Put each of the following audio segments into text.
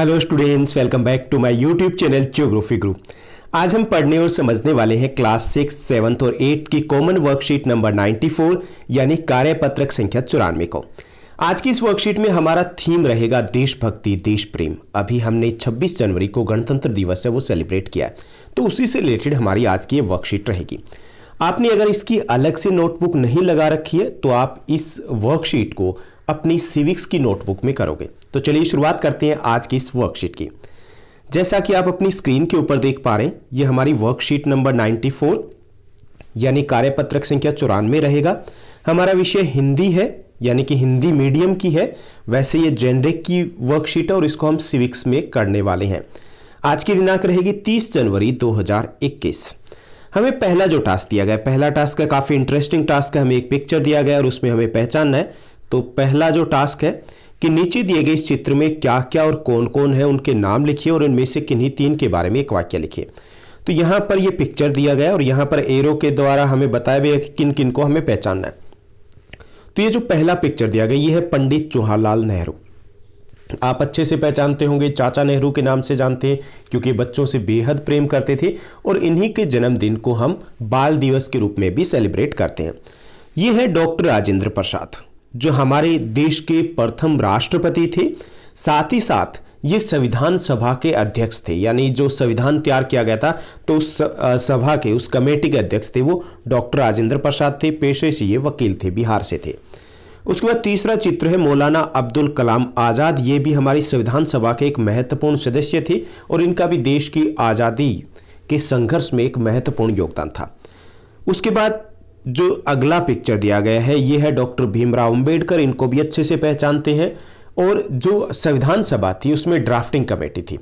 Hello students, welcome back to my YouTube channel geography Guru. आज हम पढ़ने और समझने वाले हैं क्लास 6, 7 और 8 की कॉमन वर्कशीट नंबर 94 यानी कार्यपत्रक संख्या 94 को। आज की इस वर्कशीट में हमारा थीम रहेगा देशभक्ति, देश प्रेम। अभी हमने 26 जनवरी को गणतंत्र दिवस है वो सेलिब्रेट किया है, तो उसी से रिलेटेड हमारी आज की ये वर्कशीट रहेगी। आपने अगर इसकी अलग से नोटबुक नहीं लगा रखी है तो आप इस वर्कशीट को अपनी सिविक्स की नोटबुक में करोगे। तो चलिए शुरुआत करते हैं आज की इस वर्कशीट की। जैसा कि आप अपनी स्क्रीन के ऊपर देख पा रहे हैं, ये हमारी वर्कशीट नंबर 94 यानी कार्यपत्रक संख्या 94 रहेगा। हमारा विषय हिंदी है यानी कि हिंदी मीडियम की है। वैसे ये जेनरिक की वर्कशीट है और इसको हम सिविक्स में करने वाले हैं। आज की दिनांक रहेगी 30 जनवरी 2021। हमें पहला जो टास्क दिया गया, पहला टास्क है काफ़ी इंटरेस्टिंग टास्क है। हमें एक पिक्चर दिया गया और उसमें हमें पहचानना है। तो पहला जो टास्क है कि नीचे दिए गए इस चित्र में क्या क्या और कौन कौन है उनके नाम लिखिए और इनमें से किन्हीं तीन के बारे में एक वाक्य लिखिए। तो यहाँ पर ये पिक्चर दिया गया और यहाँ पर एरो के द्वारा हमें बताया गया कि किन किन को हमें पहचानना है। तो ये जो पहला पिक्चर दिया गया ये है पंडित जवाहरलाल नेहरू। आप अच्छे से पहचानते होंगे, चाचा नेहरू के नाम से जानते हैं क्योंकि बच्चों से बेहद प्रेम करते थे और इन्हीं के जन्मदिन को हम बाल दिवस के रूप में भी सेलिब्रेट करते हैं। ये है डॉक्टर राजेंद्र प्रसाद जो हमारे देश के प्रथम राष्ट्रपति थे। साथ ही साथ ये संविधान सभा के अध्यक्ष थे, यानी जो संविधान तैयार किया गया था तो उस सभा के उस कमेटी के अध्यक्ष थे वो डॉक्टर राजेंद्र प्रसाद थे। पेशे से ये वकील थे, बिहार से थे। उसके बाद तीसरा चित्र है मौलाना अब्दुल कलाम आज़ाद। ये भी हमारी संविधान सभा के एक महत्वपूर्ण सदस्य थे और इनका भी देश की आज़ादी के संघर्ष में एक महत्वपूर्ण योगदान था। उसके बाद जो अगला पिक्चर दिया गया है ये है डॉक्टर भीमराव अंबेडकर। इनको भी अच्छे से पहचानते हैं। और जो संविधान सभा थी उसमें ड्राफ्टिंग कमेटी थी,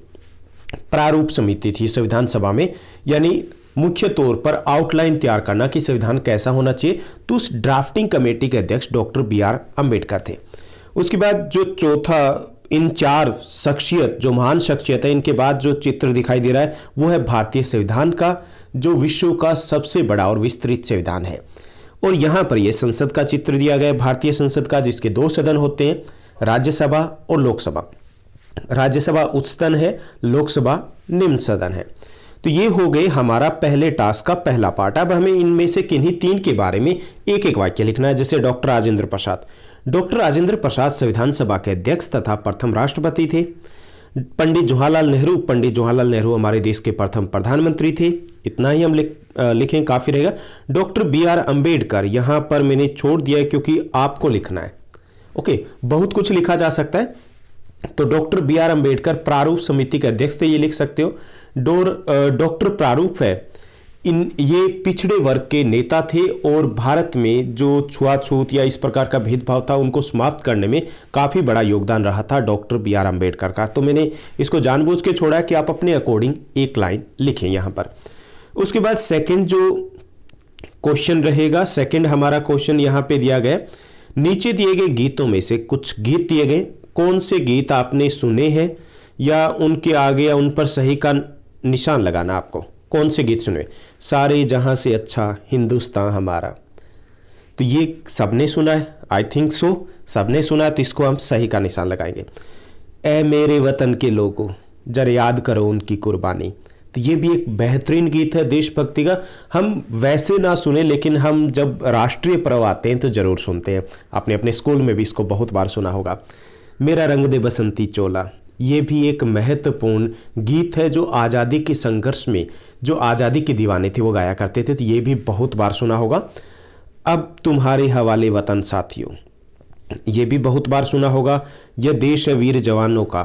प्रारूप समिति थी संविधान सभा में, यानी मुख्य तौर पर आउटलाइन तैयार करना कि संविधान कैसा होना चाहिए। तो उस ड्राफ्टिंग कमेटी के अध्यक्ष डॉक्टर BR अम्बेडकर थे। उसके बाद जो चौथा, इन चार शख्सियत जो महान शख्सियत है, इनके बाद जो चित्र दिखाई दे रहा है वो है भारतीय संविधान का, जो विश्व का सबसे बड़ा और विस्तृत संविधान है। और यहाँ पर यह संसद का चित्र दिया गया है, भारतीय संसद का, जिसके दो सदन होते हैं, राज्यसभा और लोकसभा। राज्यसभा उच्च सदन है, लोकसभा निम्न सदन है। तो ये हो गए हमारा पहले टास्क का पहला पार्ट। अब हमें इनमें से किन्हीं तीन के बारे में एक एक वाक्य लिखना है। जैसे डॉक्टर राजेंद्र प्रसाद। डॉक्टर राजेंद्र प्रसाद संविधान सभा के अध्यक्ष तथा प्रथम राष्ट्रपति थे। पंडित जवाहरलाल नेहरू। पंडित जवाहरलाल नेहरू हमारे देश के प्रथम प्रधानमंत्री थे। इतना ही हम लिखें काफ़ी रहेगा। डॉक्टर BR अम्बेडकर, यहाँ पर मैंने छोड़ दिया है क्योंकि आपको लिखना है। ओके, बहुत कुछ लिखा जा सकता है। तो डॉक्टर BR अम्बेडकर प्रारूप समिति के अध्यक्ष थे, ये लिख सकते हो। डॉक्टर प्रारूप है, ये पिछड़े वर्ग के नेता थे और भारत में जो छुआछूत या इस प्रकार का भेदभाव था उनको समाप्त करने में काफ़ी बड़ा योगदान रहा था डॉक्टर BR अम्बेडकर का। तो मैंने इसको जानबूझ के छोड़ा कि आप अपने अकॉर्डिंग एक लाइन लिखें यहाँ पर। उसके बाद सेकंड जो क्वेश्चन रहेगा, सेकंड हमारा क्वेश्चन यहाँ पे दिया गया, नीचे दिए गए गीतों में से कुछ गीत दिए गए, कौन से गीत आपने सुने हैं या उनके आगे या उन पर सही का निशान लगाना आपको। कौन से गीत सुने? सारे जहां से अच्छा हिंदुस्तान हमारा। तो ये सबने सुना है, आई थिंक सो सबने सुना है, तो इसको हम सही का निशान लगाएंगे। ए मेरे वतन के लोगों जरा याद करो उनकी कुर्बानी। तो ये भी एक बेहतरीन गीत है देशभक्ति का। हम वैसे ना सुने लेकिन हम जब राष्ट्रीय पर्व आते हैं तो जरूर सुनते हैं। आपने अपने स्कूल में भी इसको बहुत बार सुना होगा। मेरा रंग दे बसंती चोला, ये भी एक महत्वपूर्ण गीत है जो आज़ादी के संघर्ष में जो आज़ादी के दीवाने थे वो गाया करते थे। तो ये भी बहुत बार सुना होगा। अब तुम्हारे हवाले वतन साथियों, ये भी बहुत बार सुना होगा। यह देश है वीर जवानों का,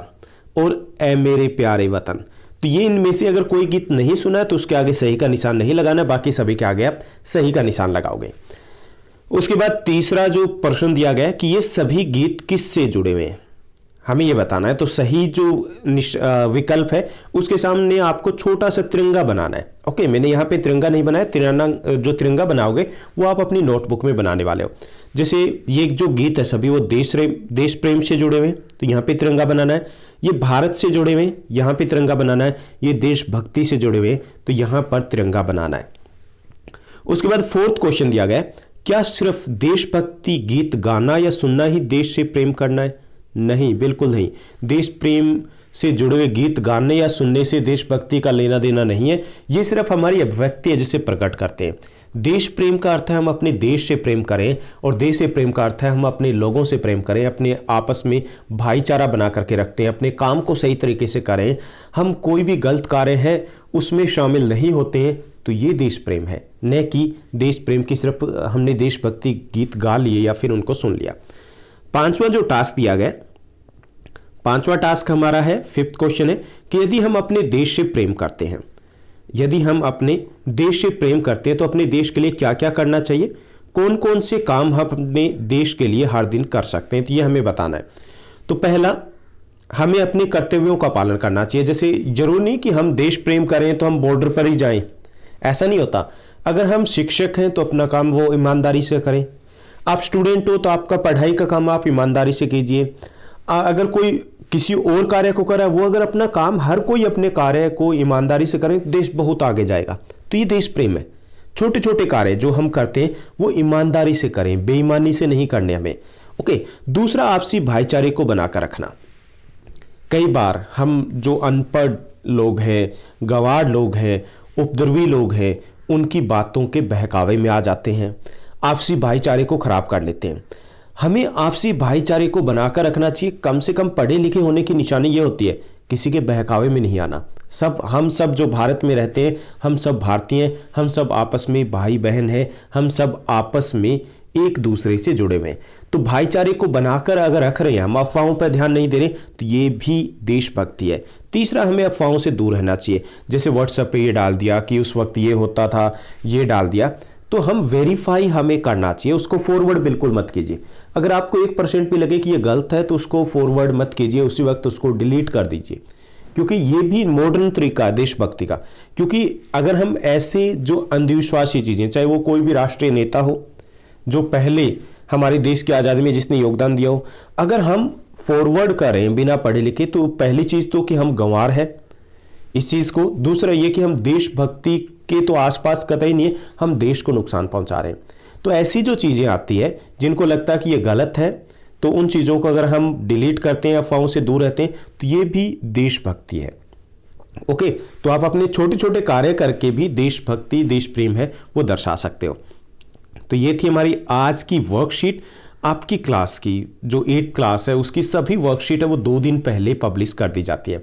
और ए मेरे प्यारे वतन। तो ये इनमें से अगर कोई गीत नहीं सुना है तो उसके आगे सही का निशान नहीं लगाना, बाकी सभी के आगे आप सही का निशान लगाओगे। उसके बाद तीसरा जो प्रश्न दिया गया है कि ये सभी गीत किससे जुड़े हुए हैं, हमें ये बताना है। तो सही जो विकल्प है उसके सामने आपको छोटा सा तिरंगा बनाना है। ओके, मैंने यहाँ पे तिरंगा नहीं बनाया। जो तिरंगा बनाओगे वो आप अपनी नोटबुक में बनाने वाले हो। जैसे ये जो गीत है सभी वो देश प्रेम से जुड़े हुए हैं, तो यहाँ पे तिरंगा बनाना है। ये भारत से जुड़े हुए हैं, यहाँ पे तिरंगा बनाना है। ये देशभक्ति से जुड़े हुए हैं, तो यहाँ पर तिरंगा बनाना है। उसके बाद फोर्थ क्वेश्चन दिया गया, क्या सिर्फ देशभक्ति गीत गाना या सुनना ही देश से प्रेम करना है? नहीं, बिल्कुल नहीं। देश प्रेम से जुड़े हुए गीत गाने या सुनने से देशभक्ति का लेना देना नहीं है। ये सिर्फ हमारी अभिव्यक्ति है जिसे प्रकट करते हैं। देश प्रेम का अर्थ है हम अपने देश से प्रेम करें, और देश से प्रेम का अर्थ है हम अपने लोगों से प्रेम करें, अपने आपस में भाईचारा बना करके रखते हैं, अपने काम को सही तरीके से करें, हम कोई भी गलत कार्य है उसमें शामिल नहीं होते हैं। तो ये देश प्रेम है, न कि देश प्रेम की सिर्फ हमने देशभक्ति गीत गा लिए या फिर उनको सुन लिया। पांचवा जो टास्क दिया गया, पांचवा टास्क हमारा है, फिफ्थ क्वेश्चन है कि यदि हम अपने देश से प्रेम करते हैं, यदि हम अपने देश से प्रेम करते हैं तो अपने देश के लिए क्या क्या करना चाहिए, कौन कौन से काम हम अपने देश के लिए हर दिन कर सकते हैं, तो ये हमें बताना है। तो पहला, हमें अपने कर्तव्यों का पालन करना चाहिए। जैसे जरूरी नहीं कि हम देश प्रेम करें तो हम बॉर्डर पर ही जाएं, ऐसा नहीं होता। अगर हम शिक्षक हैं तो अपना काम वो ईमानदारी से करें, आप स्टूडेंट हो तो आपका पढ़ाई का काम आप ईमानदारी से कीजिए। अगर कोई किसी और कार्य को कर रहा है, वो अगर अपना काम, हर कोई अपने कार्य को ईमानदारी से करें तो देश बहुत आगे जाएगा। तो ये देश प्रेम है। छोटे छोटे कार्य जो हम करते हैं वो ईमानदारी से करें, बेईमानी से नहीं करने हमें। ओके। दूसरा, आपसी भाईचारे को बनाकर रखना। कई बार हम जो अनपढ़ लोग हैं, गंवार लोग हैं, उपद्रवी लोग हैं, उनकी बातों के बहकावे में आ जाते हैं, आपसी भाईचारे को खराब कर लेते हैं। हमें आपसी भाईचारे को बनाकर रखना चाहिए। कम से कम पढ़े लिखे होने की निशानी ये होती है किसी के बहकावे में नहीं आना। हम सब जो भारत में रहते हैं, हम सब भारतीय हैं, हम सब आपस में भाई बहन हैं, हम सब आपस में एक दूसरे से जुड़े हुए हैं। तो भाईचारे को बनाकर अगर रख रहे हैं, हम अफवाहों पर ध्यान नहीं दे रहे, तो ये भी देशभक्ति है। तीसरा, हमें अफवाहों से दूर रहना चाहिए। जैसे व्हाट्सएप पे ये डाल दिया कि उस वक्त ये होता था, ये डाल दिया, तो हम वेरीफाई हमें करना चाहिए, उसको फॉरवर्ड बिल्कुल मत कीजिए। अगर आपको 1% भी लगे कि ये गलत है तो उसको फॉरवर्ड मत कीजिए, उसी वक्त उसको डिलीट कर दीजिए, क्योंकि ये भी मॉडर्न तरीका है देशभक्ति का। क्योंकि अगर हम ऐसे जो अंधविश्वासी चीज़ें, चाहे वो कोई भी राष्ट्रीय नेता हो जो पहले हमारे देश की आज़ादी में जिसने योगदान दिया हो, अगर हम फॉरवर्ड करें बिना पढ़े लिखे, तो पहली चीज़ तो कि हम गंवार है इस चीज़ को। दूसरा ये कि हम देशभक्ति के तो आसपास कतई नहीं है, हम देश को नुकसान पहुंचा रहे हैं। तो ऐसी जो चीज़ें आती है जिनको लगता है कि ये गलत है, तो उन चीज़ों को अगर हम डिलीट करते हैं, अफवाहों से दूर रहते हैं, तो ये भी देशभक्ति है। ओके। तो आप अपने छोटे छोटे कार्य करके भी देशभक्ति, देश प्रेम है वो दर्शा सकते हो। तो ये थी हमारी आज की वर्कशीट। आपकी क्लास की जो 8th क्लास है उसकी सभी वर्कशीट है वो 2 दिन पहले पब्लिश कर दी जाती है।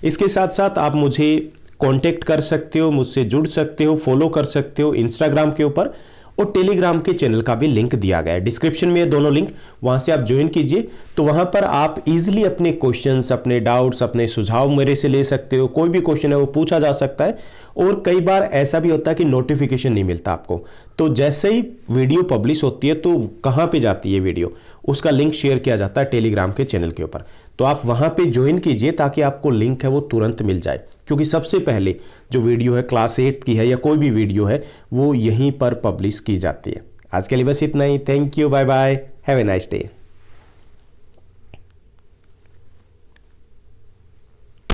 इसके साथ साथ आप मुझे कांटेक्ट कर सकते हो, मुझसे जुड़ सकते हो, फॉलो कर सकते हो इंस्टाग्राम के ऊपर, और टेलीग्राम के चैनल का भी लिंक दिया गया है डिस्क्रिप्शन में, दोनों लिंक, वहां से आप ज्वाइन कीजिए। तो वहां पर आप इजीली अपने क्वेश्चंस, अपने डाउट्स, अपने सुझाव मेरे से ले सकते हो। कोई भी क्वेश्चन है वो पूछा जा सकता है। और कई बार ऐसा भी होता है कि नोटिफिकेशन नहीं मिलता आपको, तो जैसे ही वीडियो पब्लिश होती है तो कहाँ पे जाती है वीडियो, उसका लिंक शेयर किया जाता है टेलीग्राम के चैनल के ऊपर। तो आप वहाँ पे ज्वाइन कीजिए ताकि आपको लिंक है वो तुरंत मिल जाए, क्योंकि सबसे पहले जो वीडियो है क्लास 8 की है या कोई भी वीडियो है वो यहीं पर पब्लिश की जाती है। आज के लिए बस इतना ही। Thank you, bye bye, have a nice day.